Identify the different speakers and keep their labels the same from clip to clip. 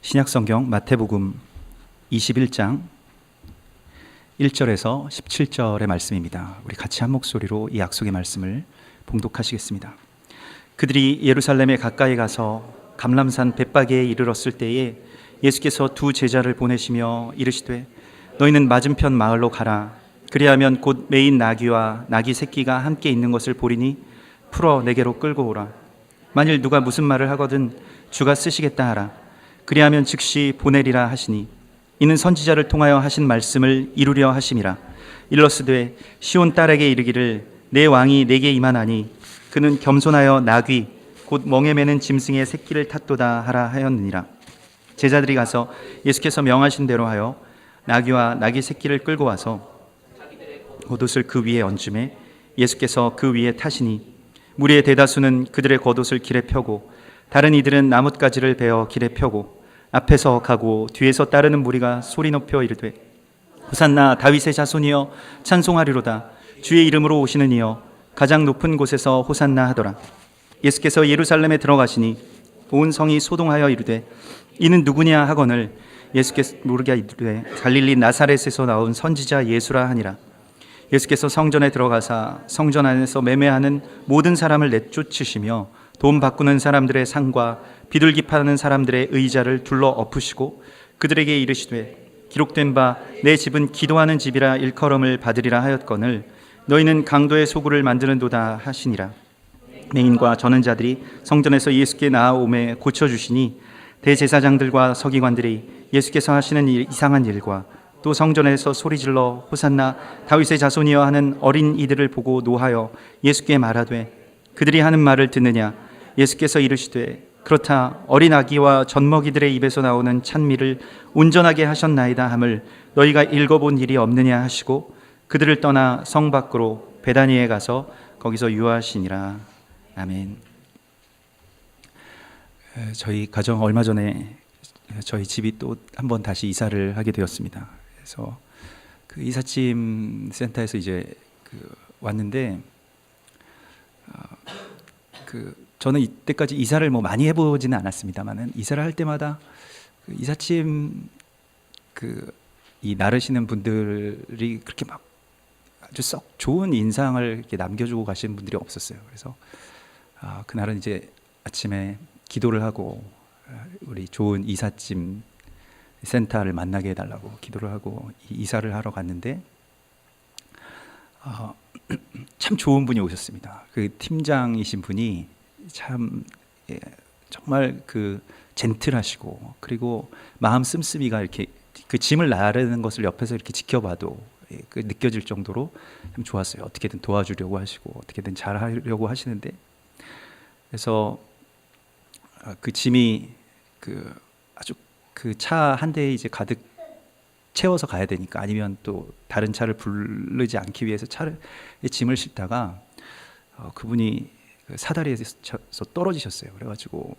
Speaker 1: 신약성경 마태복음 21장 1절에서 17절의 말씀입니다. 우리 같이 한 목소리로 이 약속의 말씀을 봉독하시겠습니다. 그들이 예루살렘에 가까이 가서 감람산 벳바게에 이르렀을 때에 예수께서 두 제자를 보내시며 이르시되 너희는 맞은편 마을로 가라. 그리하면 곧 매인 나귀와 나귀 새끼가 함께 있는 것을 보리니 풀어 내게로 끌고 오라. 만일 누가 무슨 말을 하거든 주가 쓰시겠다 하라. 그리하면 즉시 보내리라 하시니 이는 선지자를 통하여 하신 말씀을 이루려 하심이라. 일러스되 시온 딸에게 이르기를 내 왕이 내게 임하나니 그는 겸손하여 나귀 곧 멍에 매는 짐승의 새끼를 탔도다 하라 하였느니라. 제자들이 가서 예수께서 명하신 대로 하여 나귀와 나귀 새끼를 끌고 와서 겉옷을 그 위에 얹음에 예수께서 그 위에 타시니 무리의 대다수는 그들의 겉옷을 길에 펴고 다른 이들은 나뭇가지를 베어 길에 펴고 앞에서 가고 뒤에서 따르는 무리가 소리 높여 이르되 호산나 다윗의 자손이여 찬송하리로다. 주의 이름으로 오시는 이여 가장 높은 곳에서 호산나 하더라. 예수께서 예루살렘에 들어가시니 온 성이 소동하여 이르되 이는 누구냐 하거늘 예수께서 모르게 이르되 갈릴리 나사렛에서 나온 선지자 예수라 하니라. 예수께서 성전에 들어가사 성전 안에서 매매하는 모든 사람을 내쫓으시며 돈 바꾸는 사람들의 상과 비둘기 파는 사람들의 의자를 둘러 엎으시고 그들에게 이르시되 기록된 바 내 집은 기도하는 집이라 일컬음을 받으리라 하였거늘 너희는 강도의 소굴을 만드는도다 하시니라. 맹인과 저는 자들이 성전에서 예수께 나아오매 고쳐주시니 대제사장들과 서기관들이 예수께서 하시는 이상한 일과 또 성전에서 소리질러 호산나 다윗의 자손이여 하는 어린 이들을 보고 노하여 예수께 말하되 그들이 하는 말을 듣느냐. 예수께서 이르시되 그렇다. 어린 아기와 젖먹이들의 입에서 나오는 찬미를 온전하게 하셨나이다 함을 너희가 읽어본 일이 없느냐 하시고 그들을 떠나 성 밖으로 베다니에 가서 거기서 유하시니라. 아멘. 저희 가정 얼마 전에 저희 집이 또 한번 다시 이사를 하게 되었습니다. 그래서 그 이삿짐 센터에서 이제 왔는데 저는 이때까지 이사를 뭐 많이 해보지는 않았습니다만은 이사를 할 때마다 그 이삿짐 이 나르시는 분들이 그렇게 막 아주 썩 좋은 인상을 이렇게 남겨주고 가시는 분들이 없었어요. 그래서 그날은 이제 아침에 기도를 하고 우리 좋은 이삿짐 센터를 만나게 해달라고 기도를 하고 이사를 하러 갔는데 참 좋은 분이 오셨습니다. 그 팀장이신 분이 참 정말 젠틀하시고 그리고 마음 씀씀이가 이렇게 그 짐을 나르는 것을 옆에서 이렇게 지켜봐도 느껴질 정도로 참 좋았어요. 어떻게든 도와주려고 하시고 어떻게든 잘하려고 하시는데 그래서 그 짐이 아주 그 차 한 대에 이제 가득 채워서 가야 되니까 아니면 또 다른 차를 부르지 않기 위해서 짐을 싣다가 그분이 사다리에서 떨어지셨어요. 그래가지고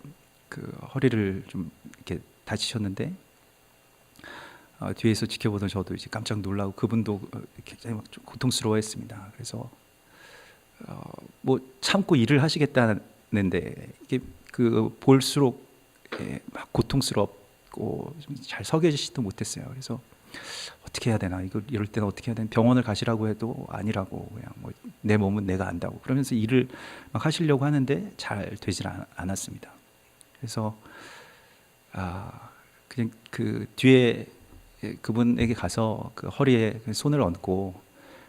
Speaker 1: 허리를 좀 이렇게 다치셨는데 뒤에서 지켜보던 저도 이제 깜짝 놀라고 그분도 굉장히 막 좀 고통스러워했습니다. 그래서 뭐 참고 일을 하시겠다는데 이게 볼수록 막 고통스럽고 잘 서 계시지도 못했어요. 그래서 어떻게 해야 되나 이럴 때는 어떻게 해야 되나 병원을 가시라고 해도 아니라고 그냥 뭐 내 몸은 내가 안다고 그러면서 일을 막 하시려고 하는데 잘 되질 않았습니다. 그래서 그냥 뒤에 그분에게 가서 허리에 손을 얹고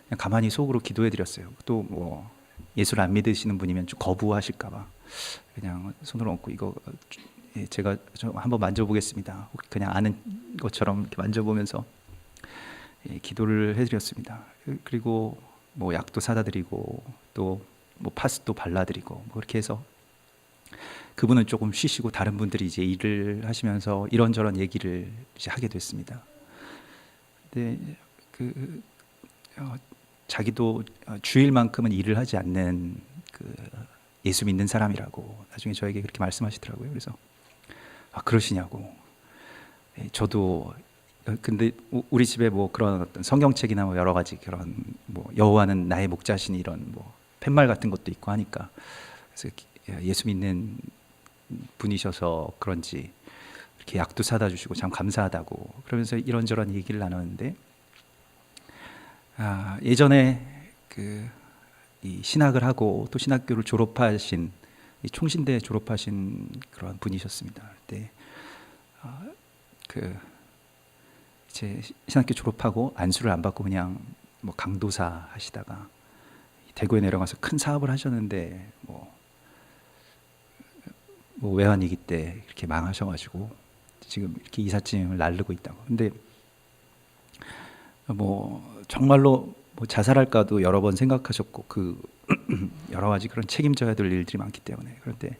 Speaker 1: 그냥 가만히 속으로 기도해 드렸어요. 또 뭐 예수를 안 믿으시는 분이면 좀 거부하실까봐 그냥 손을 얹고 이거 제가 좀 한번 만져보겠습니다. 그냥 아는 것처럼 이렇게 만져보면서 기도를 해드렸습니다. 그리고 뭐 약도 사다 드리고 또 뭐 파스도 발라드리고 뭐 그렇게 해서 그분은 조금 쉬시고 다른 분들이 이제 일을 하시면서 이런저런 얘기를 이제 하게 됐습니다. 근데 자기도 주일만큼은 일을 하지 않는 예수 믿는 사람이라고 나중에 저에게 그렇게 말씀하시더라고요. 그래서 그러시냐고. 저도 근데 우리 집에 뭐 그런 어떤 성경책이나 뭐 여러 가지 그런 뭐 여호와는 나의 목자신 이런 뭐 팻말 같은 것도 있고 하니까 그래서 예수 믿는 분이셔서 그런지 이렇게 약도 사다 주시고 참 감사하다고 그러면서 이런저런 얘기를 나눴는데, 예전에 이 신학을 하고 또 신학교를 졸업하신, 이 총신대 졸업하신 그런 분이셨습니다. 그때 이제 신학교 졸업하고 안수를 안 받고 그냥 뭐 강도사 하시다가 대구에 내려가서 큰 사업을 하셨는데 뭐 외환위기 때 이렇게 망하셔가지고 지금 이렇게 이삿짐을 나르고 있다고. 근데 뭐 정말로 뭐 자살할까도 여러 번 생각하셨고 여러 가지 그런 책임져야 될 일들이 많기 때문에, 그런데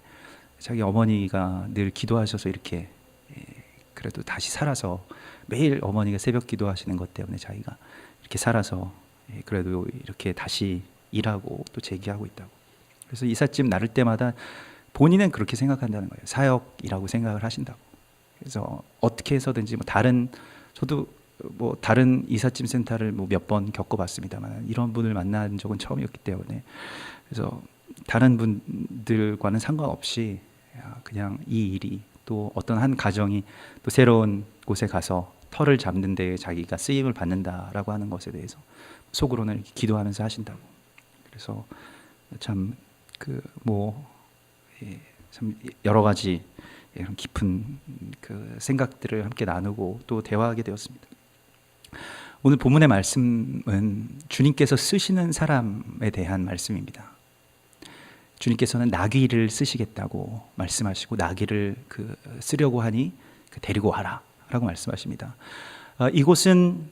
Speaker 1: 자기 어머니가 늘 기도하셔서 이렇게 그래도 다시 살아서, 매일 어머니가 새벽 기도하시는 것 때문에 자기가 이렇게 살아서 그래도 이렇게 다시 일하고 또 재기하고 있다고. 그래서 이삿짐 나를 때마다 본인은 그렇게 생각한다는 거예요. 사역이라고 생각을 하신다고. 그래서 어떻게 해서든지 저도 뭐 다른 이삿짐 센터를 뭐 몇 번 겪어봤습니다만 이런 분을 만난 적은 처음이었기 때문에, 그래서 다른 분들과는 상관없이 그냥 이 일이 또 어떤 한 가정이 또 새로운 곳에 가서 터를 잡는 데 자기가 쓰임을 받는다라고 하는 것에 대해서 속으로는 이렇게 기도하면서 하신다고. 그래서 참 참 여러 가지 이런 깊은 생각들을 함께 나누고 또 대화하게 되었습니다. 오늘 본문의 말씀은 주님께서 쓰시는 사람에 대한 말씀입니다. 주님께서는 나귀를 쓰시겠다고 말씀하시고, 나귀를 쓰려고 하니 데리고 와라 라고 말씀하십니다. 이곳은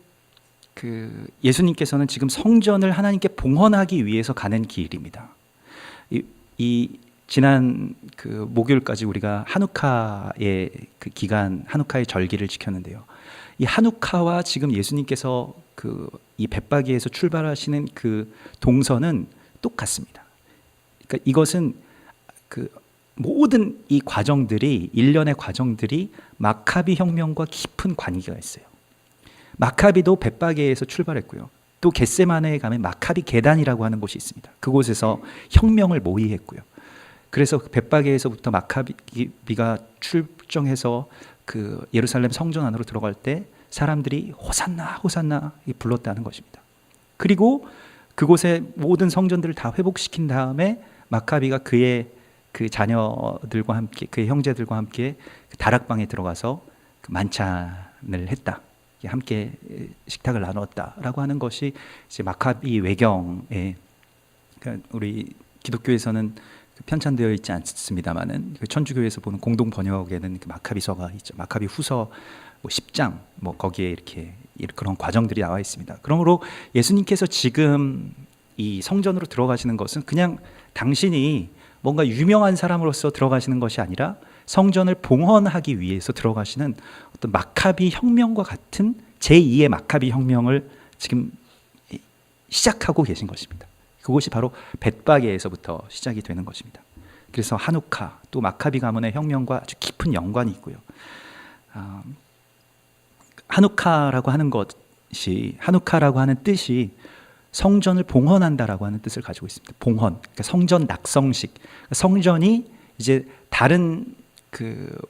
Speaker 1: 예수님께서는 지금 성전을 하나님께 봉헌하기 위해서 가는 길입니다. 지난 목요일까지 우리가 한우카의 기간, 한우카의 절기를 지켰는데요. 이 한우카와 지금 예수님께서 이 벳바기에서 출발하시는 동선은 똑같습니다. 그러니까 이것은 모든 이 과정들이, 일련의 과정들이 마카비 혁명과 깊은 관계가 있어요. 마카비도 벳바기에서 출발했고요. 또 겟세마네에 가면 마카비 계단이라고 하는 곳이 있습니다. 그곳에서 혁명을 모의했고요. 그래서 벳바게에서부터 마카비가 출정해서 예루살렘 성전 안으로 들어갈 때 사람들이 호산나 호산나 불렀다는 것입니다. 그리고 그곳의 모든 성전들을 다 회복시킨 다음에 마카비가 그의 자녀들과 함께, 그의 형제들과 함께 다락방에 들어가서 만찬을 했다, 함께 식탁을 나눴다라고 하는 것이 이제 마카비 외경에, 그러니까 우리 기독교에서는 편찬되어 있지 않습니다만은 천주교에서 보는 공동 번역에는 마카비서가 있죠. 마카비 후서 10장 거기에 이렇게 그런 과정들이 나와 있습니다. 그러므로 예수님께서 지금 이 성전으로 들어가시는 것은 그냥 당신이 뭔가 유명한 사람으로서 들어가시는 것이 아니라 성전을 봉헌하기 위해서 들어가시는 어떤 마카비 혁명과 같은 제2의 마카비 혁명을 지금 시작하고 계신 것입니다. 그것이 바로 벳바게에서부터 시작이 되는 것입니다. 그래서 한우카, 또 마카비 가문의 혁명과 아주 깊은 연관이 있고요. 한우카라고 하는 뜻이 성전을 봉헌한다라고 하는 뜻을 가지고 있습니다. 봉헌, 그러니까 성전 낙성식. 성전이 이제 다른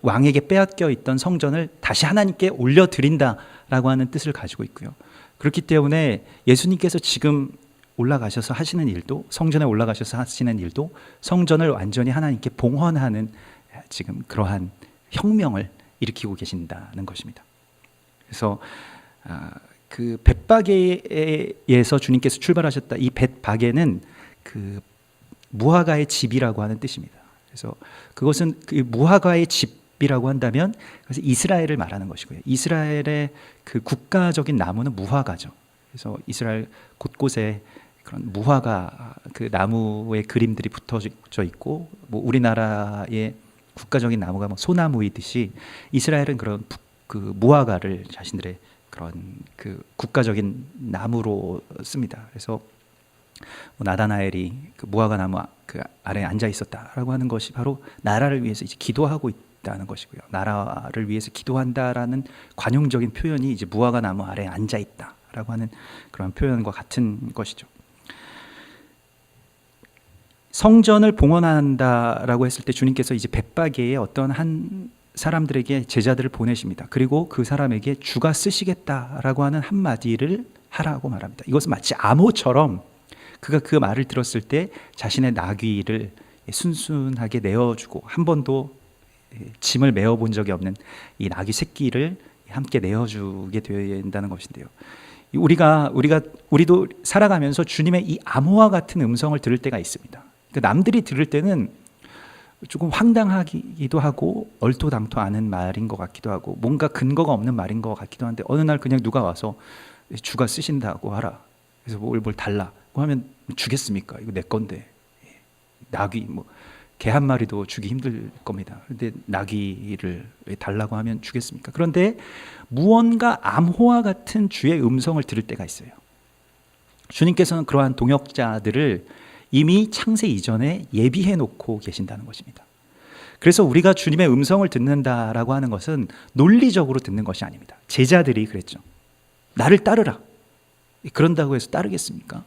Speaker 1: 왕에게 빼앗겨 있던 성전을 다시 하나님께 올려드린다라고 하는 뜻을 가지고 있고요. 그렇기 때문에 예수님께서 지금 올라가셔서 하시는 일도, 성전에 올라가셔서 하시는 일도 성전을 완전히 하나님께 봉헌하는 지금 그러한 혁명을 일으키고 계신다는 것입니다. 그래서 벳바게에서 주님께서 출발하셨다. 이 벳바게는 무화과의 집이라고 하는 뜻입니다. 그래서 그것은 무화과의 집이라고 한다면 그래서 이스라엘을 말하는 것이고요. 이스라엘의 국가적인 나무는 무화과죠. 그래서 이스라엘 곳곳에 그런 무화과 나무의 그림들이 붙어져 있고, 우리나라의 국가적인 나무가 소나무이듯이 이스라엘은 그런 무화과를 자신들의 그런 국가적인 나무로 씁니다. 그래서 나다나엘이 무화과 나무 아래에 앉아 있었다라고 하는 것이 바로 나라를 위해서 이제 기도하고 있다는 것이고요. 나라를 위해서 기도한다라는 관용적인 표현이 이제 무화과 나무 아래에 앉아 있다라고 하는 그런 표현과 같은 것이죠. 성전을 봉헌한다라고 했을 때 주님께서 이제 벳바게의 어떤 한 사람들에게 제자들을 보내십니다. 그리고 그 사람에게 주가 쓰시겠다라고 하는 한마디를 하라고 말합니다. 이것은 마치 암호처럼 그가 그 말을 들었을 때 자신의 나귀를 순순하게 내어주고, 한 번도 짐을 메어본 적이 없는 이 나귀 새끼를 함께 내어주게 된다는 것인데요. 우리도 살아가면서 주님의 이 암호와 같은 음성을 들을 때가 있습니다. 그러니까 남들이 들을 때는 조금 황당하기도 하고 얼토당토 않은 말인 것 같기도 하고 뭔가 근거가 없는 말인 것 같기도 한데, 어느 날 그냥 누가 와서 주가 쓰신다고 하라, 그래서 뭘 달라고 하면 주겠습니까? 이거 내 건데. 나귀 개 한 마리도 주기 힘들 겁니다. 그런데 나귀를 달라고 하면 주겠습니까? 그런데 무언가 암호와 같은 주의 음성을 들을 때가 있어요. 주님께서는 그러한 동역자들을 이미 창세 이전에 예비해 놓고 계신다는 것입니다. 그래서 우리가 주님의 음성을 듣는다라고 하는 것은 논리적으로 듣는 것이 아닙니다. 제자들이 그랬죠. 나를 따르라. 그런다고 해서 따르겠습니까?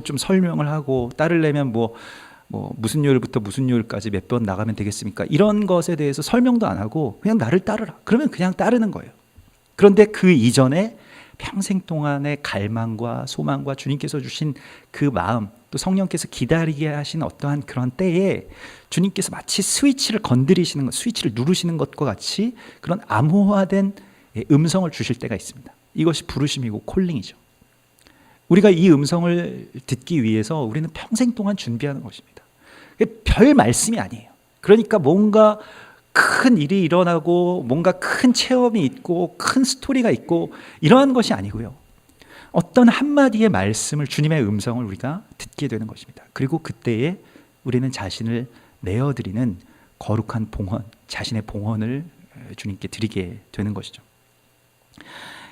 Speaker 1: 좀 설명을 하고 따르려면 무슨 요일부터 무슨 요일까지 몇 번 나가면 되겠습니까? 이런 것에 대해서 설명도 안 하고 그냥 나를 따르라. 그러면 그냥 따르는 거예요. 그런데 그 이전에 평생 동안의 갈망과 소망과 주님께서 주신 그 마음, 또 성령께서 기다리게 하신 어떠한 그런 때에 주님께서 마치 스위치를 건드리시는 것, 스위치를 누르시는 것과 같이 그런 암호화된 음성을 주실 때가 있습니다. 이것이 부르심이고 콜링이죠. 우리가 이 음성을 듣기 위해서 우리는 평생 동안 준비하는 것입니다. 별 말씀이 아니에요. 그러니까 뭔가 큰 일이 일어나고 뭔가 큰 체험이 있고 큰 스토리가 있고 이러한 것이 아니고요. 어떤 한마디의 말씀을, 주님의 음성을 우리가 듣게 되는 것입니다. 그리고 그때에 우리는 자신을 내어드리는 거룩한 봉헌, 자신의 봉헌을 주님께 드리게 되는 것이죠.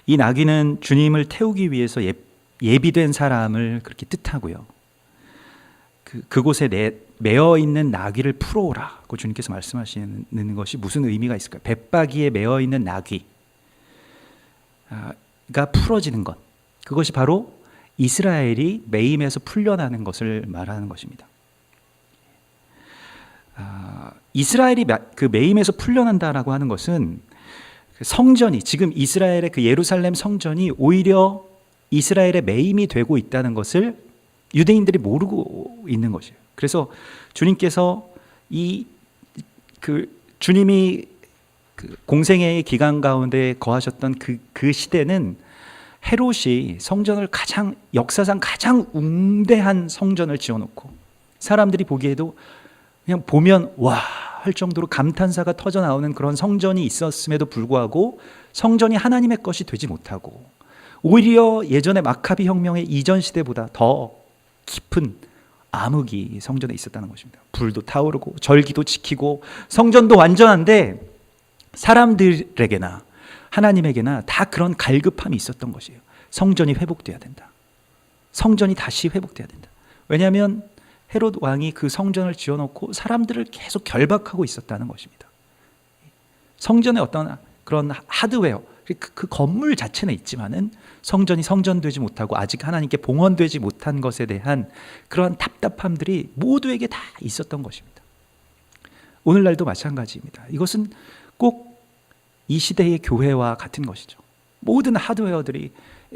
Speaker 1: 이 나귀는 주님을 태우기 위해서 예비된 사람을 그렇게 뜻하고요. 그곳에 매어 있는 나귀를 풀어오라고 주님께서 말씀하시는 것이 무슨 의미가 있을까요? 벳바기에 매어 있는 나귀가 풀어지는 것, 그것이 바로 이스라엘이 매임에서 풀려나는 것을 말하는 것입니다. 이스라엘이 그 매임에서 풀려난다라고 하는 것은 성전이, 지금 이스라엘의 그 예루살렘 성전이 오히려 이스라엘의 매임이 되고 있다는 것을 유대인들이 모르고 있는 것이에요. 그래서 주님께서 주님이 공생애의 기간 가운데 거하셨던 그 시대는 헤롯이 성전을 역사상 가장 웅대한 성전을 지어놓고 사람들이 보기에도 그냥 보면 와 할 정도로 감탄사가 터져 나오는 그런 성전이 있었음에도 불구하고 성전이 하나님의 것이 되지 못하고 오히려 예전의 마카비 혁명의 이전 시대보다 더 깊은 암흑이 성전에 있었다는 것입니다. 불도 타오르고 절기도 지키고 성전도 완전한데 사람들에게나 하나님에게나 다 그런 갈급함이 있었던 것이에요. 성전이 회복돼야 된다. 성전이 다시 회복돼야 된다. 왜냐하면 헤롯 왕이 그 성전을 지어놓고 사람들을 계속 결박하고 있었다는 것입니다. 성전의 어떤 그런 하드웨어, 그 건물 자체는 있지만은 성전이 성전되지 못하고 아직 하나님께 봉헌되지 못한 것에 대한 그러한 답답함들이 모두에게 다 있었던 것입니다. 오늘날도 마찬가지입니다. 이것은 꼭 이 시대의 교회와 같은 것이죠. 모든 하드웨어들이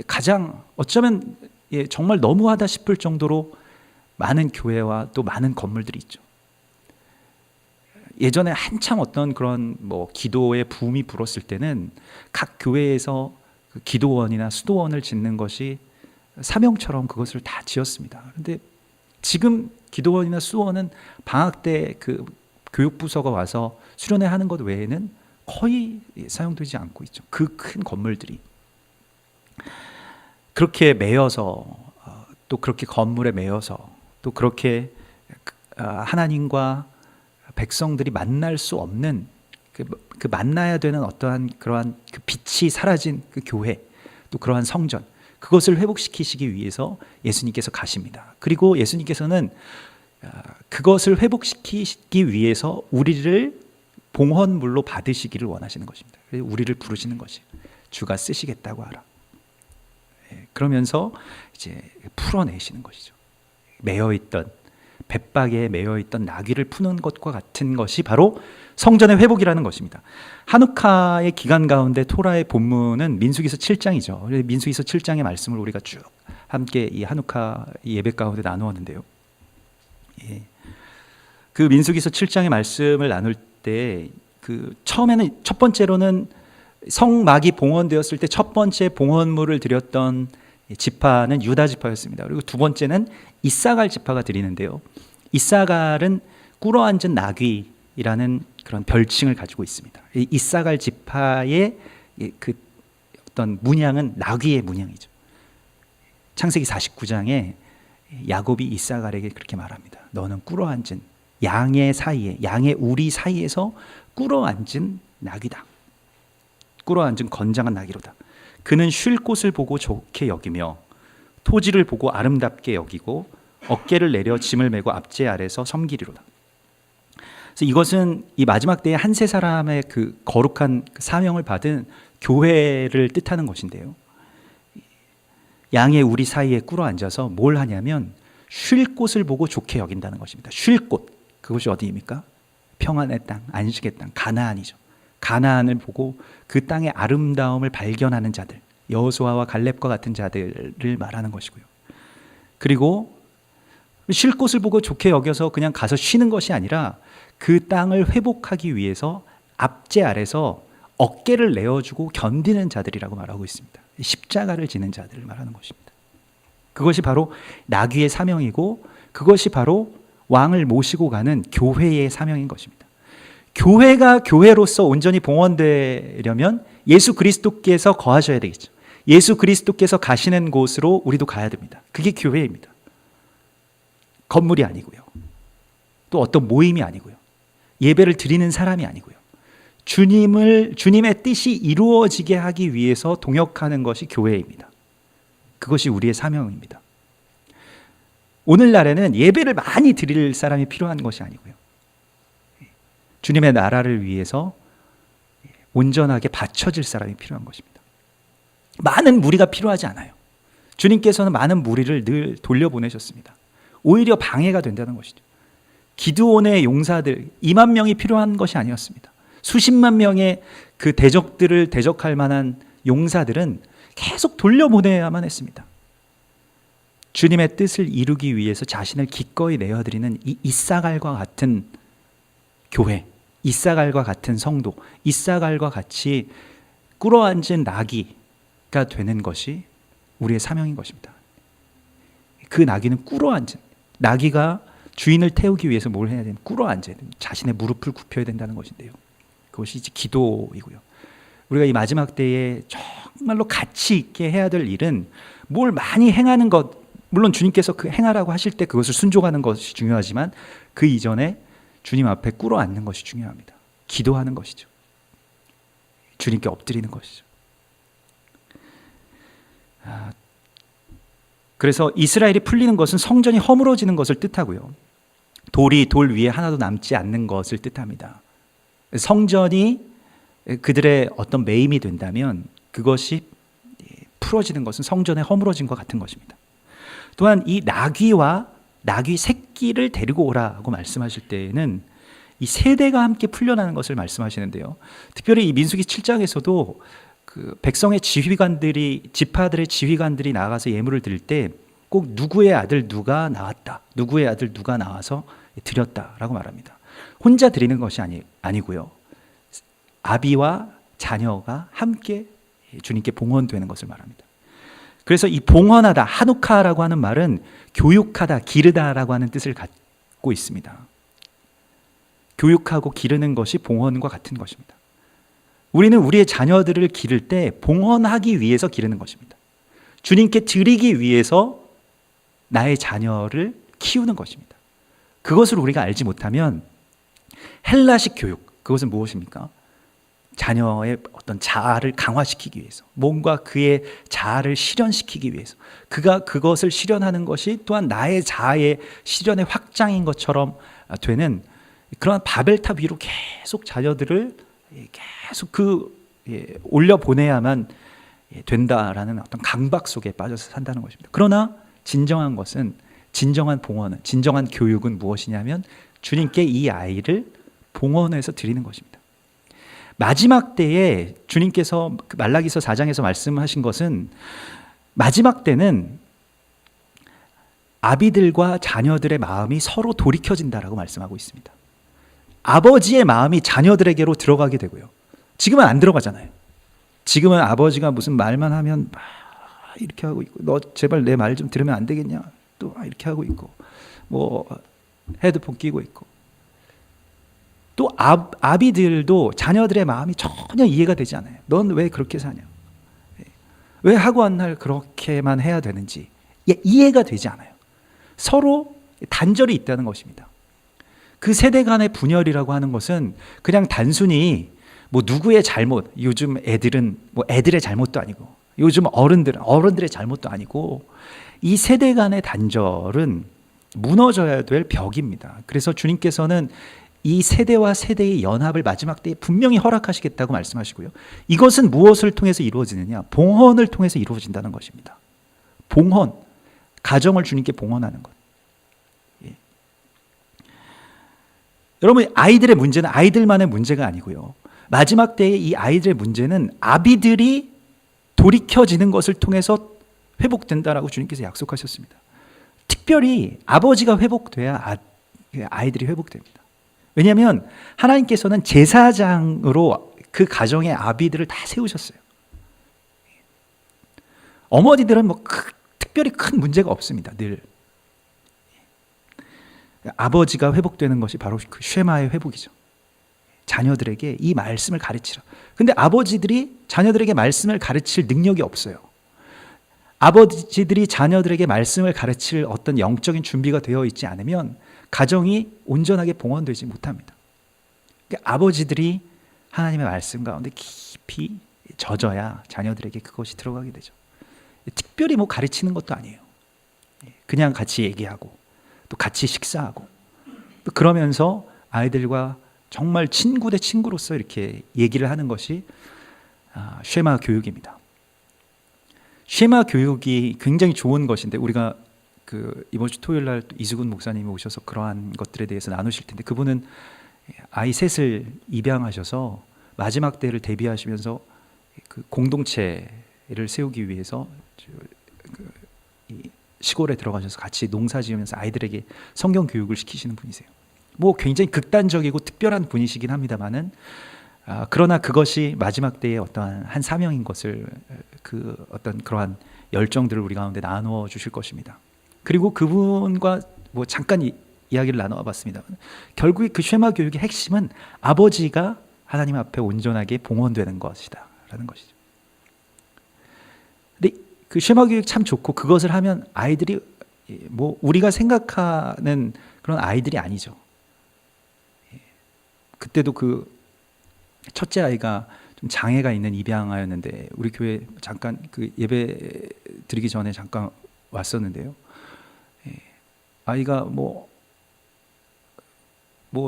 Speaker 1: 가장 어쩌면 정말 너무하다 싶을 정도로 많은 교회와 또 많은 건물들이 있죠. 예전에 한참 어떤 그런 기도의 붐이 불었을 때는 각 교회에서 기도원이나 수도원을 짓는 것이 사명처럼 그것을 다 지었습니다. 그런데 지금 기도원이나 수도원은 방학 때 그 교육부서가 와서 수련회 하는 것 외에는 거의 사용되지 않고 있죠. 그 큰 건물들이 그렇게 매여서 또 그렇게 건물에 매여서 또 그렇게 하나님과 백성들이 만날 수 없는 그 만나야 되는 어떠한 그러한 그 빛이 사라진 그 교회, 또 그러한 성전, 그것을 회복시키시기 위해서 예수님께서 가십니다. 그리고 예수님께서는 그것을 회복시키기 위해서 우리를 봉헌물로 받으시기를 원하시는 것입니다. 그래서 우리를 부르시는 것이 주가 쓰시겠다고 하라. 그러면서 이제 풀어내시는 것이죠. 매여있던 벳박에 매여 있던 나귀를 푸는 것과 같은 것이 바로 성전의 회복이라는 것입니다. 하누카의 기간 가운데 토라의 본문은 민수기서 7장이죠. 민수기서 7장의 말씀을 우리가 쭉 함께 이 하누카 예배 가운데 나누었는데요. 예. 그 민수기서 7장의 말씀을 나눌 때 그 처음에는 첫 번째로는 성막이 봉헌되었을 때 첫 번째 봉헌물을 드렸던 지파는 유다 지파였습니다. 그리고 두 번째는 이사갈 지파가 드리는데요. 이사갈은 꿇어앉은 나귀라는 그런 별칭을 가지고 있습니다. 이 이사갈 지파의 그 어떤 문양은 나귀의 문양이죠. 창세기 49장에 야곱이 이사갈에게 그렇게 말합니다. 너는 꿇어앉은 양의 사이에, 양의 우리 사이에서 꿇어앉은 나귀다. 꿇어앉은 건장한 나귀로다. 그는 쉴 곳을 보고 좋게 여기며 토지를 보고 아름답게 여기고 어깨를 내려 짐을 메고 앞제 아래서 섬기리로다. 그래서 이것은 이 마지막 때의 한 세 사람의 그 거룩한 사명을 받은 교회를 뜻하는 것인데요. 양의 우리 사이에 꿇어 앉아서 뭘 하냐면 쉴 곳을 보고 좋게 여긴다는 것입니다. 쉴 곳, 그것이 어디입니까? 평안의 땅, 안식의 땅, 가나안이죠. 가나안을 보고 그 땅의 아름다움을 발견하는 자들, 여호수아와 갈렙과 같은 자들을 말하는 것이고요. 그리고 쉴 곳을 보고 좋게 여겨서 그냥 가서 쉬는 것이 아니라 그 땅을 회복하기 위해서 앞제 아래서 어깨를 내어주고 견디는 자들이라고 말하고 있습니다. 십자가를 지는 자들을 말하는 것입니다. 그것이 바로 나귀의 사명이고 그것이 바로 왕을 모시고 가는 교회의 사명인 것입니다. 교회가 교회로서 온전히 봉헌되려면 예수 그리스도께서 거하셔야 되겠죠. 예수 그리스도께서 가시는 곳으로 우리도 가야 됩니다. 그게 교회입니다. 건물이 아니고요. 또 어떤 모임이 아니고요. 예배를 드리는 사람이 아니고요. 주님의 뜻이 이루어지게 하기 위해서 동역하는 것이 교회입니다. 그것이 우리의 사명입니다. 오늘날에는 예배를 많이 드릴 사람이 필요한 것이 아니고요. 주님의 나라를 위해서 온전하게 바쳐질 사람이 필요한 것입니다. 많은 무리가 필요하지 않아요. 주님께서는 많은 무리를 늘 돌려보내셨습니다. 오히려 방해가 된다는 것이죠. 기드온의 용사들 2만 명이 필요한 것이 아니었습니다. 수십만 명의 그 대적들을 대적할 만한 용사들은 계속 돌려보내야만 했습니다. 주님의 뜻을 이루기 위해서 자신을 기꺼이 내어드리는 이 이사갈과 같은 교회, 이사갈과 같은 성도, 이사갈과 같이 꿇어앉은 나귀가 되는 것이 우리의 사명인 것입니다. 그 나귀는 꿇어앉은, 나귀가 주인을 태우기 위해서 뭘 해야 되냐면 꿇어앉아야 됩니다. 자신의 무릎을 굽혀야 된다는 것인데요. 그것이 이제 기도이고요. 우리가 이 마지막 때에 정말로 가치 있게 해야 될 일은 뭘 많이 행하는 것, 물론 주님께서 그 행하라고 하실 때 그것을 순종하는 것이 중요하지만 그 이전에 주님 앞에 꿇어앉는 것이 중요합니다. 기도하는 것이죠. 주님께 엎드리는 것이죠. 그래서 이스라엘이 풀리는 것은 성전이 허물어지는 것을 뜻하고요. 돌이 돌 위에 하나도 남지 않는 것을 뜻합니다. 성전이 그들의 어떤 매임이 된다면 그것이 풀어지는 것은 성전의 허물어진 것 같은 것입니다. 또한 이 나귀와 나귀 새끼를 데리고 오라고 말씀하실 때에는 이 세대가 함께 풀려나는 것을 말씀하시는데요. 특별히 이 민수기 7장에서도 그 백성의 지휘관들이, 지파들의 지휘관들이 나가서 예물을 드릴 때 꼭 누구의 아들 누가 나왔다, 누구의 아들 누가 나와서 드렸다라고 말합니다. 혼자 드리는 것이 아니고요. 아비와 자녀가 함께 주님께 봉헌되는 것을 말합니다. 그래서 이 봉헌하다, 하누카라고 하는 말은 교육하다, 기르다라고 하는 뜻을 갖고 있습니다. 교육하고 기르는 것이 봉헌과 같은 것입니다. 우리는 우리의 자녀들을 기를 때 봉헌하기 위해서 기르는 것입니다. 주님께 드리기 위해서 나의 자녀를 키우는 것입니다. 그것을 우리가 알지 못하면 헬라식 교육, 그것은 무엇입니까? 자녀의 어떤 자아를 강화시키기 위해서, 뭔가 그의 자아를 실현시키기 위해서, 그가 그것을 실현하는 것이 또한 나의 자아의 실현의 확장인 것처럼 되는 그런 바벨탑 위로 계속 자녀들을 계속 올려 보내야만 된다라는 어떤 강박 속에 빠져서 산다는 것입니다. 그러나 진정한 것은 진정한 봉헌은, 진정한 교육은 무엇이냐면 주님께 이 아이를 봉헌해서 드리는 것입니다. 마지막 때에 주님께서 말라기서 4장에서 말씀하신 것은 마지막 때는 아비들과 자녀들의 마음이 서로 돌이켜진다라고 말씀하고 있습니다. 아버지의 마음이 자녀들에게로 들어가게 되고요. 지금은 안 들어가잖아요. 지금은 아버지가 무슨 말만 하면 막 이렇게 하고 있고, 너 제발 내 말 좀 들으면 안 되겠냐, 또 이렇게 하고 있고, 뭐 헤드폰 끼고 있고, 또 아비들도 자녀들의 마음이 전혀 이해가 되지 않아요. 넌 왜 그렇게 사냐, 왜 하고 한 날 그렇게만 해야 되는지 이해가 되지 않아요. 서로 단절이 있다는 것입니다. 그 세대 간의 분열이라고 하는 것은 그냥 단순히 뭐 누구의 잘못, 요즘 애들은 뭐 애들의 잘못도 아니고, 요즘 어른들은 어른들의 잘못도 아니고, 이 세대 간의 단절은 무너져야 될 벽입니다. 그래서 주님께서는 이 세대와 세대의 연합을 마지막 때에 분명히 허락하시겠다고 말씀하시고요. 이것은 무엇을 통해서 이루어지느냐? 봉헌을 통해서 이루어진다는 것입니다. 봉헌, 가정을 주님께 봉헌하는 것. 예. 여러분, 아이들의 문제는 아이들만의 문제가 아니고요. 마지막 때에 이 아이들의 문제는 아비들이 돌이켜지는 것을 통해서 회복된다라고 주님께서 약속하셨습니다. 특별히 아버지가 회복돼야 아이들이 회복됩니다. 왜냐하면 하나님께서는 제사장으로 그 가정의 아비들을 다 세우셨어요. 어머니들은 뭐 특별히 큰 문제가 없습니다. 늘 아버지가 회복되는 것이 바로 그 쉐마의 회복이죠. 자녀들에게 이 말씀을 가르치라. 근데 아버지들이 자녀들에게 말씀을 가르칠 능력이 없어요. 아버지들이 자녀들에게 말씀을 가르칠 어떤 영적인 준비가 되어 있지 않으면 가정이 온전하게 봉헌되지 못합니다. 그러니까 아버지들이 하나님의 말씀 가운데 깊이 젖어야 자녀들에게 그것이 들어가게 되죠. 특별히 뭐 가르치는 것도 아니에요. 그냥 같이 얘기하고 또 같이 식사하고, 또 그러면서 아이들과 정말 친구 대 친구로서 이렇게 얘기를 하는 것이 쉐마 교육입니다. 쉐마 교육이 굉장히 좋은 것인데, 우리가 이번 주 토요일 날 이수근 목사님이 오셔서 그러한 것들에 대해서 나누실 텐데, 그분은 아이 셋을 입양하셔서 마지막 때를 대비하시면서 그 공동체를 세우기 위해서 시골에 들어가셔서 같이 농사 지으면서 아이들에게 성경 교육을 시키시는 분이세요. 뭐 굉장히 극단적이고 특별한 분이시긴 합니다만은, 그러나 그것이 마지막 때의 어떠한 한 사명인 것을, 그 어떤 그러한 열정들을 우리 가운데 나누어 주실 것입니다. 그리고 그분과 뭐 잠깐 이야기를 나누어 봤습니다. 결국에 그 쉐마 교육의 핵심은 아버지가 하나님 앞에 온전하게 봉헌되는 것이다 라는 것이죠. 근데 그 쉐마 교육 참 좋고, 그것을 하면 아이들이 뭐 우리가 생각하는 그런 아이들이 아니죠. 그때도 그 첫째 아이가 좀 장애가 있는 입양아였는데, 우리 교회 잠깐 그 예배 드리기 전에 잠깐 왔었는데요. 아이가 뭐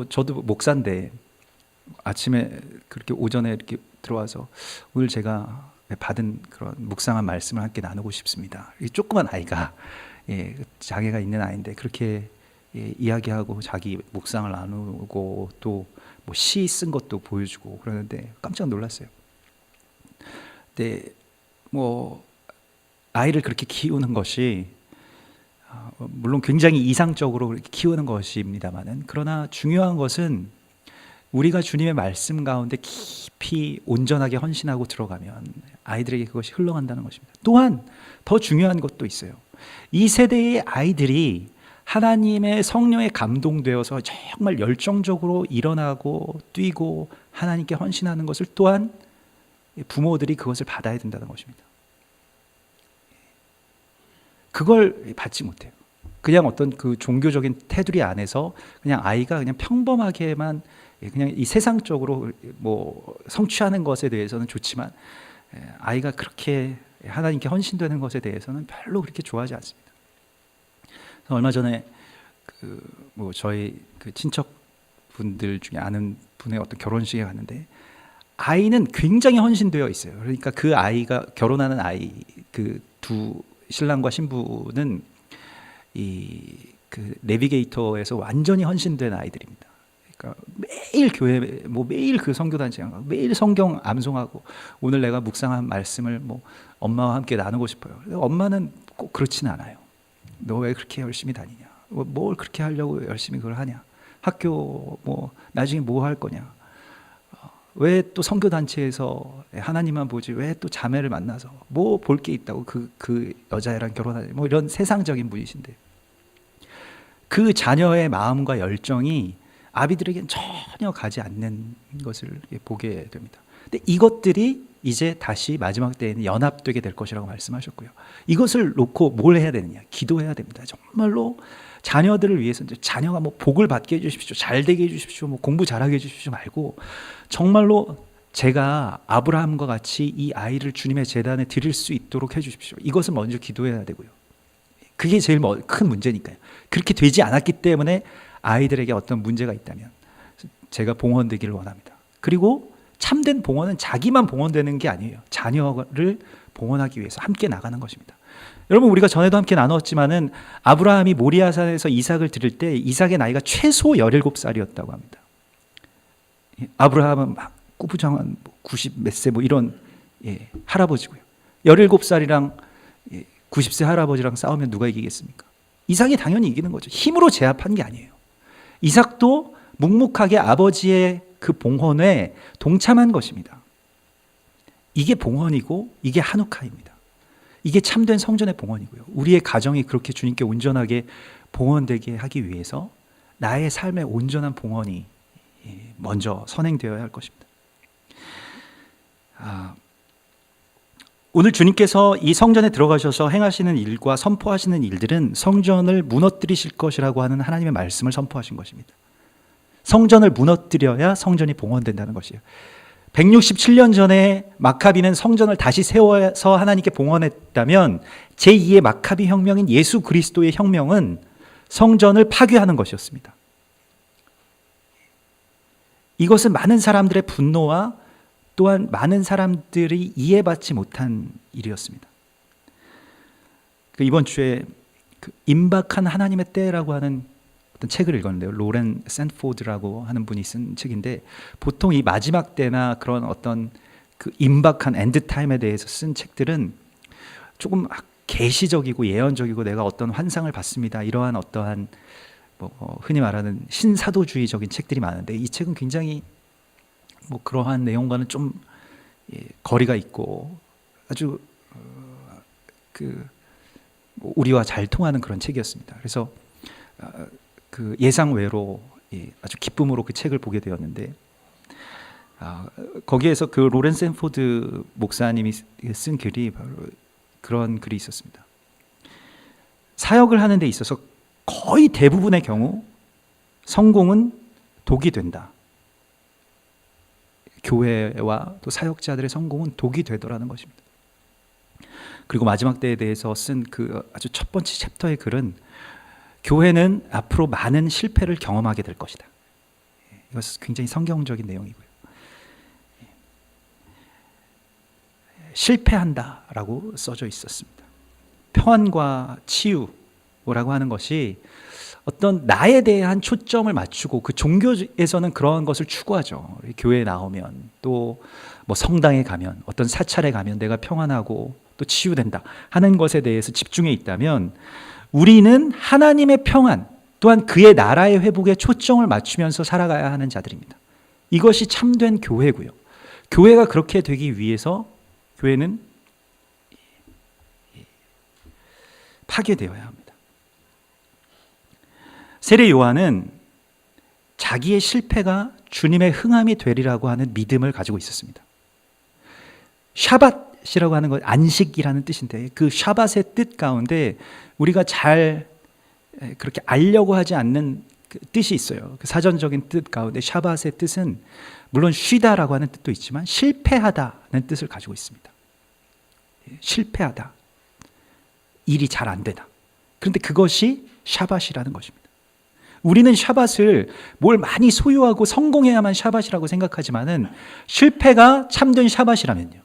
Speaker 1: 저도 목사인데 아침에 그렇게 오전에 이렇게 들어와서 오늘 제가 받은 그런 묵상한 말씀을 함께 나누고 싶습니다. 이 조그만 아이가 장애가 있는 아이인데 그렇게 이야기하고 자기 묵상을 나누고 또 뭐 시 쓴 것도 보여주고 그러는데 깜짝 놀랐어요. 근데 뭐 아이를 그렇게 키우는 것이 물론 굉장히 이상적으로 그렇게 키우는 것입니다만은, 그러나 중요한 것은 우리가 주님의 말씀 가운데 깊이 온전하게 헌신하고 들어가면 아이들에게 그것이 흘러간다는 것입니다. 또한 더 중요한 것도 있어요. 이 세대의 아이들이 하나님의 성령에 감동되어서 정말 열정적으로 일어나고 뛰고 하나님께 헌신하는 것을 또한 부모들이 그것을 받아야 된다는 것입니다. 그걸 받지 못해요. 그냥 어떤 그 종교적인 테두리 안에서 그냥 아이가 그냥 평범하게만 그냥 이 세상적으로 뭐 성취하는 것에 대해서는 좋지만, 아이가 그렇게 하나님께 헌신되는 것에 대해서는 별로 그렇게 좋아하지 않습니다. 얼마 전에 뭐 저희 그 친척 분들 중에 아는 분의 어떤 결혼식에 갔는데, 아이는 굉장히 헌신되어 있어요. 그러니까 그 아이가 결혼하는 아이, 그 두 신랑과 신부는 그 내비게이터에서 완전히 헌신된 아이들입니다. 그러니까 매일 교회, 매일 그 선교단체, 매일 성경 암송하고 오늘 내가 묵상한 말씀을 엄마와 함께 나누고 싶어요. 엄마는 꼭 그렇지는 않아요. 너 왜 그렇게 열심히 다니냐? 뭘 그렇게 하려고 열심히 그걸 하냐? 학교 나중에 뭐 할 거냐? 왜 또 선교단체에서 하나님만 보지 왜 또 자매를 만나서 뭐 볼 게 있다고 그 여자애랑 결혼하냐? 이런 세상적인 분이신데 그 자녀의 마음과 열정이 아비들에겐 전혀 가지 않는 것을 보게 됩니다. 근데 이것들이 이제 다시 마지막 때에는 연합되게 될 것이라고 말씀하셨고요. 이것을 놓고 뭘 해야 되느냐? 기도해야 됩니다. 정말로 자녀들을 위해서 자녀가 복을 받게 해주십시오, 잘 되게 해주십시오, 공부 잘하게 해주십시오 말고 정말로 제가 아브라함과 같이 이 아이를 주님의 제단에 드릴 수 있도록 해주십시오. 이것을 먼저 기도해야 되고요. 그게 제일 큰 문제니까요. 그렇게 되지 않았기 때문에 아이들에게 어떤 문제가 있다면 제가 봉헌되기를 원합니다. 그리고 참된 봉헌은 자기만 봉헌되는 게 아니에요. 자녀를 봉헌하기 위해서 함께 나가는 것입니다. 여러분, 우리가 전에도 함께 나눴지만은 아브라함이 모리아산에서 이삭을 드릴 때 이삭의 나이가 최소 17살이었다고 합니다. 아브라함은 막 꾸부정한 90 몇 세 이런 할아버지고요. 17살이랑 90세 할아버지랑 싸우면 누가 이기겠습니까? 이삭이 당연히 이기는 거죠. 힘으로 제압한 게 아니에요. 이삭도 묵묵하게 아버지의 그 봉헌에 동참한 것입니다. 이게 봉헌이고 이게 한우카입니다. 이게 참된 성전의 봉헌이고요. 우리의 가정이 그렇게 주님께 온전하게 봉헌되게 하기 위해서 나의 삶의 온전한 봉헌이 먼저 선행되어야 할 것입니다. 오늘 주님께서 이 성전에 들어가셔서 행하시는 일과 선포하시는 일들은 성전을 무너뜨리실 것이라고 하는 하나님의 말씀을 선포하신 것입니다. 성전을 무너뜨려야 성전이 봉헌된다는 것이에요. 167년 전에 마카비는 성전을 다시 세워서 하나님께 봉헌했다면 제2의 마카비 혁명인 예수 그리스도의 혁명은 성전을 파괴하는 것이었습니다. 이것은 많은 사람들의 분노와 또한 많은 사람들이 이해받지 못한 일이었습니다. 이번 주에 임박한 하나님의 때라고 하는 어떤 책을 읽었는데요. 로렌 샌포드라고 하는 분이 쓴 책인데 보통 이 마지막 때나 그런 어떤 임박한 엔드타임에 대해서 쓴 책들은 조금 계시적이고 예언적이고 내가 어떤 환상을 봤습니다. 이러한 어떠한 흔히 말하는 신사도주의적인 책들이 많은데 이 책은 굉장히 그러한 내용과는 좀 거리가 있고 아주 우리와 잘 통하는 그런 책이었습니다. 그래서 예상외로 아주 기쁨으로 그 책을 보게 되었는데 거기에서 그 로렌 샌포드 목사님이 쓴 글이 바로 그런 글이 있었습니다. 사역을 하는 데 있어서 거의 대부분의 경우 성공은 독이 된다. 교회와 또 사역자들의 성공은 독이 되더라는 것입니다. 그리고 마지막 때에 대해서 쓴 아주 첫 번째 챕터의 글은 교회는 앞으로 많은 실패를 경험하게 될 것이다. 이것은 굉장히 성경적인 내용이고요. 실패한다라고 써져 있었습니다. 평안과 치유라고 하는 것이 어떤 나에 대한 초점을 맞추고 그 종교에서는 그러한 것을 추구하죠. 교회에 나오면 또 성당에 가면 어떤 사찰에 가면 내가 평안하고 또 치유된다 하는 것에 대해서 집중해 있다면 우리는 하나님의 평안 또한 그의 나라의 회복에 초점을 맞추면서 살아가야 하는 자들입니다. 이것이 참된 교회고요. 교회가 그렇게 되기 위해서 교회는 파괴되어야 합니다. 세례 요한은 자기의 실패가 주님의 흥함이 되리라고 하는 믿음을 가지고 있었습니다. 샤밧이라고 하는 것, 안식이라는 뜻인데 그 샤밧의 뜻 가운데 우리가 잘 그렇게 알려고 하지 않는 그 뜻이 있어요. 그 사전적인 뜻 가운데 샤밧의 뜻은 물론 쉬다라고 하는 뜻도 있지만 실패하다는 뜻을 가지고 있습니다. 실패하다, 일이 잘 안 되다. 그런데 그것이 샤밧이라는 것입니다. 우리는 샤밧을 뭘 많이 소유하고 성공해야만 샤밧이라고 생각하지만은 실패가 참된 샤밧이라면요,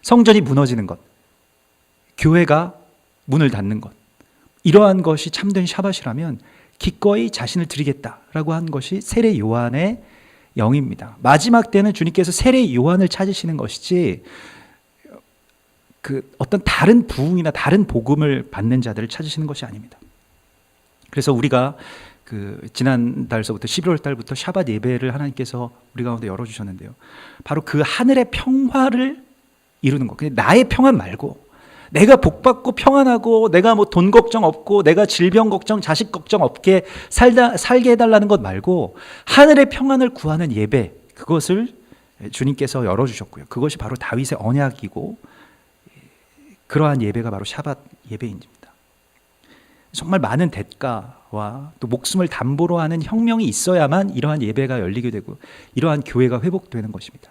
Speaker 1: 성전이 무너지는 것, 교회가 문을 닫는 것, 이러한 것이 참된 샤밧이라면 기꺼이 자신을 드리겠다라고 한 것이 세례 요한의 영입니다. 마지막 때는 주님께서 세례 요한을 찾으시는 것이지 그 어떤 다른 부흥이나 다른 복음을 받는 자들을 찾으시는 것이 아닙니다. 그래서 우리가 그 지난달서부터 11월 달부터 샤밧 예배를 하나님께서 우리 가운데 열어주셨는데요. 바로 그 하늘의 평화를 이루는 것. 나의 평안 말고 내가 복받고 평안하고 내가 뭐 돈 걱정 없고 내가 질병 걱정, 자식 걱정 없게 살게 해달라는 것 말고 하늘의 평안을 구하는 예배, 그것을 주님께서 열어주셨고요. 그것이 바로 다윗의 언약이고 그러한 예배가 바로 샤밧 예배입니다. 정말 많은 대가와 또 목숨을 담보로 하는 혁명이 있어야만 이러한 예배가 열리게 되고 이러한 교회가 회복되는 것입니다.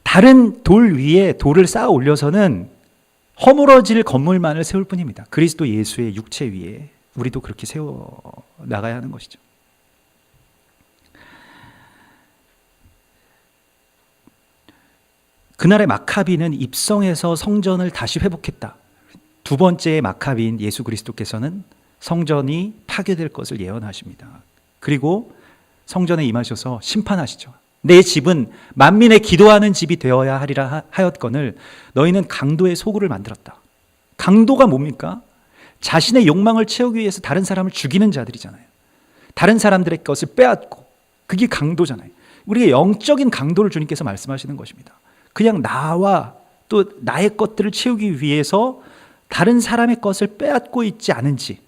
Speaker 1: 다른 돌 위에 돌을 쌓아 올려서는 허물어질 건물만을 세울 뿐입니다. 그리스도 예수의 육체 위에 우리도 그렇게 세워 나가야 하는 것이죠. 그날의 마카비는 입성해서 성전을 다시 회복했다. 두 번째의 마카비인 예수 그리스도께서는 성전이 파괴될 것을 예언하십니다. 그리고 성전에 임하셔서 심판하시죠. 내 집은 만민의 기도하는 집이 되어야 하리라 하였거늘 너희는 강도의 소굴을 만들었다. 강도가 뭡니까? 자신의 욕망을 채우기 위해서 다른 사람을 죽이는 자들이잖아요. 다른 사람들의 것을 빼앗고, 그게 강도잖아요. 우리의 영적인 강도를 주님께서 말씀하시는 것입니다. 그냥 나와 또 나의 것들을 채우기 위해서 다른 사람의 것을 빼앗고 있지 않은지,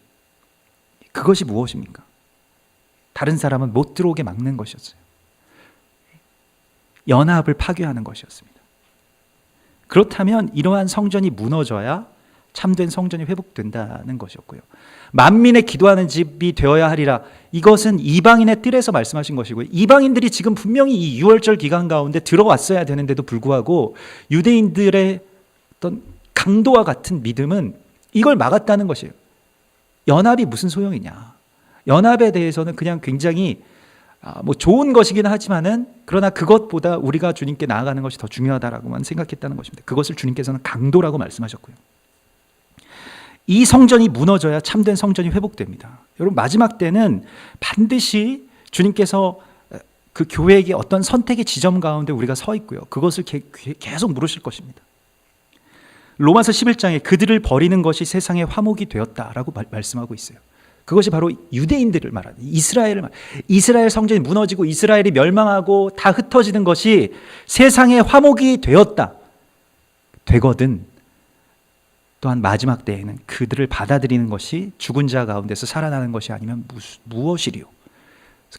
Speaker 1: 그것이 무엇입니까? 다른 사람은 못 들어오게 막는 것이었어요. 연합을 파괴하는 것이었습니다. 그렇다면 이러한 성전이 무너져야 참된 성전이 회복된다는 것이었고요. 만민의 기도하는 집이 되어야 하리라. 이것은 이방인의 뜰에서 말씀하신 것이고요. 이방인들이 지금 분명히 이 6월절 기간 가운데 들어왔어야 되는데도 불구하고 유대인들의 어떤 강도와 같은 믿음은 이걸 막았다는 것이에요. 연합이 무슨 소용이냐. 연합에 대해서는 그냥 굉장히 뭐 좋은 것이긴 하지만은 그러나 그것보다 우리가 주님께 나아가는 것이 더 중요하다라고만 생각했다는 것입니다. 그것을 주님께서는 강도라고 말씀하셨고요. 이 성전이 무너져야 참된 성전이 회복됩니다. 여러분, 마지막 때는 반드시 주님께서 그 교회에게 어떤 선택의 지점 가운데 우리가 서 있고요. 그것을 계속 물으실 것입니다. 로마서 11장에 그들을 버리는 것이 세상의 화목이 되었다라고 말씀하고 있어요. 그것이 바로 유대인들을 말하는, 이스라엘 성전이 무너지고 이스라엘이 멸망하고 다 흩어지는 것이 세상의 화목이 되거든 또한 마지막 때에는 그들을 받아들이는 것이 죽은 자 가운데서 살아나는 것이 아니면 무엇이리요.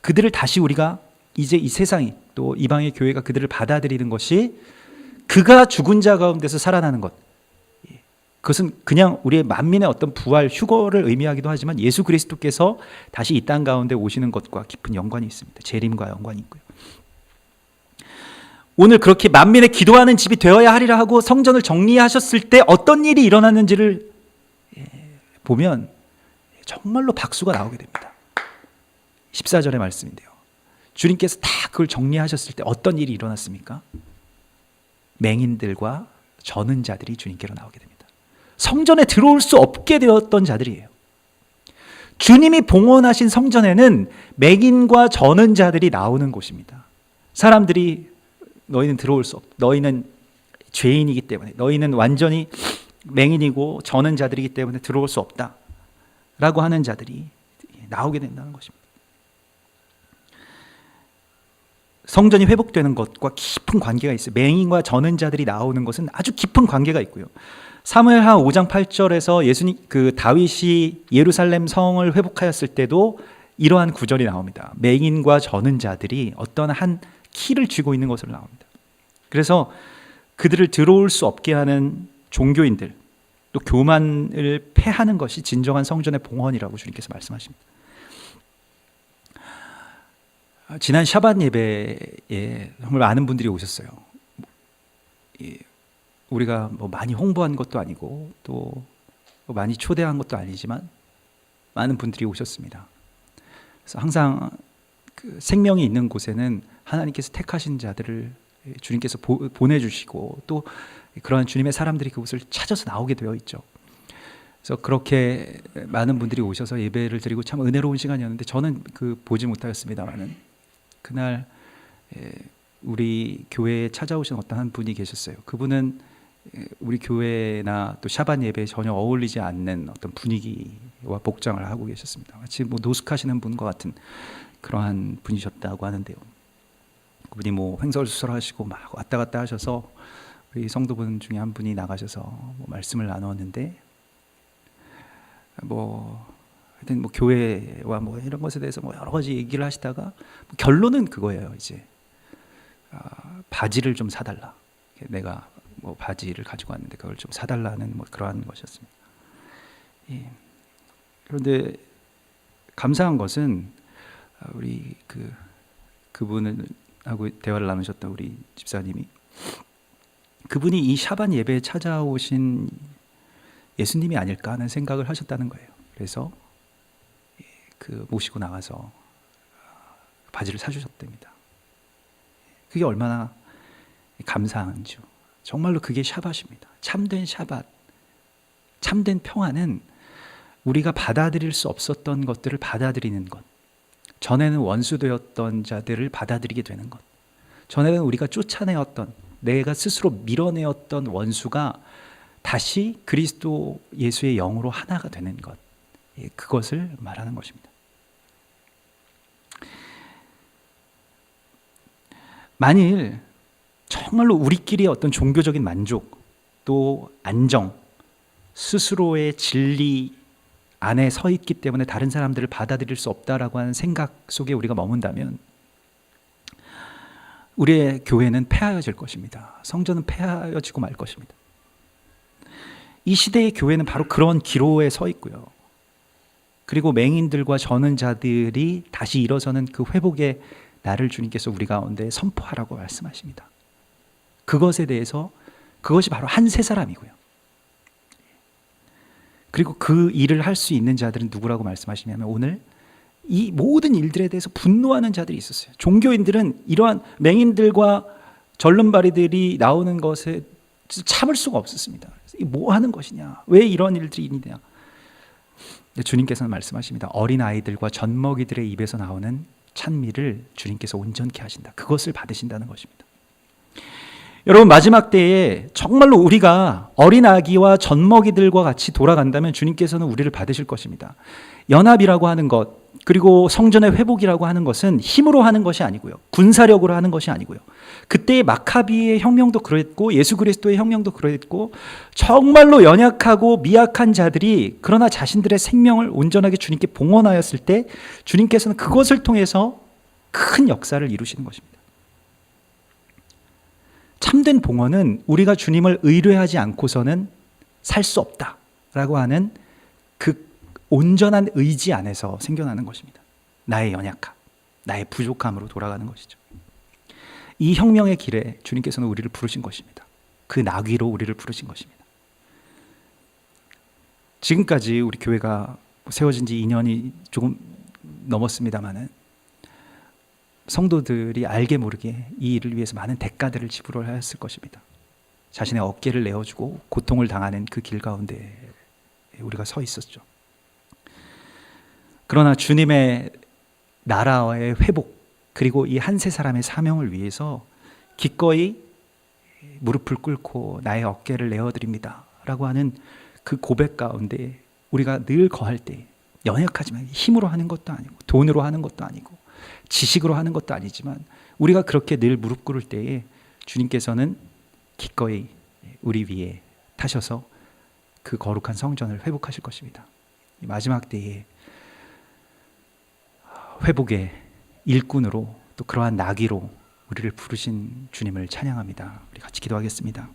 Speaker 1: 그들을 다시 우리가 이제 이 세상이 또 이방의 교회가 그들을 받아들이는 것이 그가 죽은 자 가운데서 살아나는 것, 그것은 그냥 우리의 만민의 어떤 부활, 휴거를 의미하기도 하지만 예수 그리스도께서 다시 이 땅 가운데 오시는 것과 깊은 연관이 있습니다. 재림과 연관이 있고요. 오늘 그렇게 만민의 기도하는 집이 되어야 하리라 하고 성전을 정리하셨을 때 어떤 일이 일어났는지를 보면 정말로 박수가 나오게 됩니다. 14절의 말씀인데요. 주님께서 다 그걸 정리하셨을 때 어떤 일이 일어났습니까? 맹인들과 저는 자들이 주님께로 나오게 됩니다. 성전에 들어올 수 없게 되었던 자들이에요. 주님이 봉헌하신 성전에는 맹인과 저는 자들이 나오는 곳입니다. 사람들이 너희는 들어올 수 없다. 너희는 죄인이기 때문에, 너희는 완전히 맹인이고 저는 자들이기 때문에 들어올 수 없다 라고 하는 자들이 나오게 된다는 것입니다. 성전이 회복되는 것과 깊은 관계가 있어요. 맹인과 저는 자들이 나오는 것은 아주 깊은 관계가 있고요. 사무엘하 5장 8절에서 다윗이 예루살렘 성을 회복하였을 때도 이러한 구절이 나옵니다. 맹인과 저는 자들이 어떤 한 키를 쥐고 있는 것으로 나옵니다. 그래서 그들을 들어올 수 없게 하는 종교인들, 또 교만을 패하는 것이 진정한 성전의 봉헌이라고 주님께서 말씀하십니다. 지난 샤밧 예배에 정말 많은 분들이 오셨어요. 우리가 뭐 많이 홍보한 것도 아니고 또 많이 초대한 것도 아니지만 많은 분들이 오셨습니다. 그래서 항상 그 생명이 있는 곳에는 하나님께서 택하신 자들을 주님께서 보내주시고 또 그러한 주님의 사람들이 그곳을 찾아서 나오게 되어 있죠. 그래서 그렇게 많은 분들이 오셔서 예배를 드리고 참 은혜로운 시간이었는데 저는 보지 못하였습니다만은 그날 우리 교회에 찾아오신 어떤 한 분이 계셨어요. 그분은 우리 교회나 또 샤반 예배에 전혀 어울리지 않는 어떤 분위기와 복장을 하고 계셨습니다. 마치 노숙하시는 분과 같은 그러한 분이셨다고 하는데요. 그분이 횡설수설하시고 막 왔다 갔다 하셔서 우리 성도분 중에 한 분이 나가셔서 말씀을 나누었는데 하여튼 교회와 이런 것에 대해서 여러 가지 얘기를 하시다가 결론은 그거예요. 이제 바지를 좀 사달라. 내가 바지를 가지고 왔는데 그걸 좀 사달라는 그러한 것이었습니다. 예. 그런데 감사한 것은 우리 그분을 하고 대화를 나누셨던 우리 집사님이 그분이 이 샤반 예배에 찾아오신 예수님이 아닐까 하는 생각을 하셨다는 거예요. 그래서 모시고 나가서 바지를 사주셨답니다. 그게 얼마나 감사한지요. 정말로 그게 샤밧입니다. 참된 샤밧, 참된 평화는 우리가 받아들일 수 없었던 것들을 받아들이는 것, 전에는 원수되었던 자들을 받아들이게 되는 것, 전에는 우리가 쫓아내었던, 내가 스스로 밀어내었던 원수가 다시 그리스도 예수의 영으로 하나가 되는 것, 그것을 말하는 것입니다. 만일 정말로 우리끼리의 어떤 종교적인 만족, 또 안정, 스스로의 진리 안에 서 있기 때문에 다른 사람들을 받아들일 수 없다라고 하는 생각 속에 우리가 머문다면 우리의 교회는 폐하여질 것입니다. 성전은 폐하여지고 말 것입니다. 이 시대의 교회는 바로 그런 기로에 서 있고요. 그리고 맹인들과 저는 자들이 다시 일어서는 그 회복의 날을 주님께서 우리 가운데 선포하라고 말씀하십니다. 그것에 대해서 그것이 바로 한 세 사람이고요. 그리고 그 일을 할 수 있는 자들은 누구라고 말씀하시냐면 오늘 이 모든 일들에 대해서 분노하는 자들이 있었어요. 종교인들은 이러한 맹인들과 절름발이들이 나오는 것에 참을 수가 없었습니다. 뭐 하는 것이냐? 왜 이런 일들이 있느냐? 주님께서는 말씀하십니다. 어린아이들과 젖먹이들의 입에서 나오는 찬미를 주님께서 온전케 하신다. 그것을 받으신다는 것입니다. 여러분, 마지막 때에 정말로 우리가 어린아기와 젖먹이들과 같이 돌아간다면 주님께서는 우리를 받으실 것입니다. 연합이라고 하는 것, 그리고 성전의 회복이라고 하는 것은 힘으로 하는 것이 아니고요, 군사력으로 하는 것이 아니고요, 그때의 마카비의 혁명도 그랬고 예수 그리스도의 혁명도 그랬고 정말로 연약하고 미약한 자들이 그러나 자신들의 생명을 온전하게 주님께 봉헌하였을 때 주님께서는 그것을 통해서 큰 역사를 이루시는 것입니다. 참된 봉헌은 우리가 주님을 의뢰하지 않고서는 살 수 없다라고 하는 그 온전한 의지 안에서 생겨나는 것입니다. 나의 연약함, 나의 부족함으로 돌아가는 것이죠. 이 혁명의 길에 주님께서는 우리를 부르신 것입니다. 그 나귀로 우리를 부르신 것입니다. 지금까지 우리 교회가 세워진 지 2년이 조금 넘었습니다마는 성도들이 알게 모르게 이 일을 위해서 많은 대가들을 지불을 하였을 것입니다. 자신의 어깨를 내어주고 고통을 당하는 그 길 가운데 우리가 서 있었죠. 그러나 주님의 나라의 회복, 그리고 이 한 세 사람의 사명을 위해서 기꺼이 무릎을 꿇고 나의 어깨를 내어드립니다 라고 하는 그 고백 가운데 우리가 늘 거할 때 연약하지만 힘으로 하는 것도 아니고 돈으로 하는 것도 아니고 지식으로 하는 것도 아니지만 우리가 그렇게 늘 무릎 꿇을 때에 주님께서는 기꺼이 우리 위에 타셔서 그 거룩한 성전을 회복하실 것입니다. 마지막 때에 회복의 일꾼으로 또 그러한 나귀로 우리를 부르신 주님을 찬양합니다. 우리 같이 기도하겠습니다.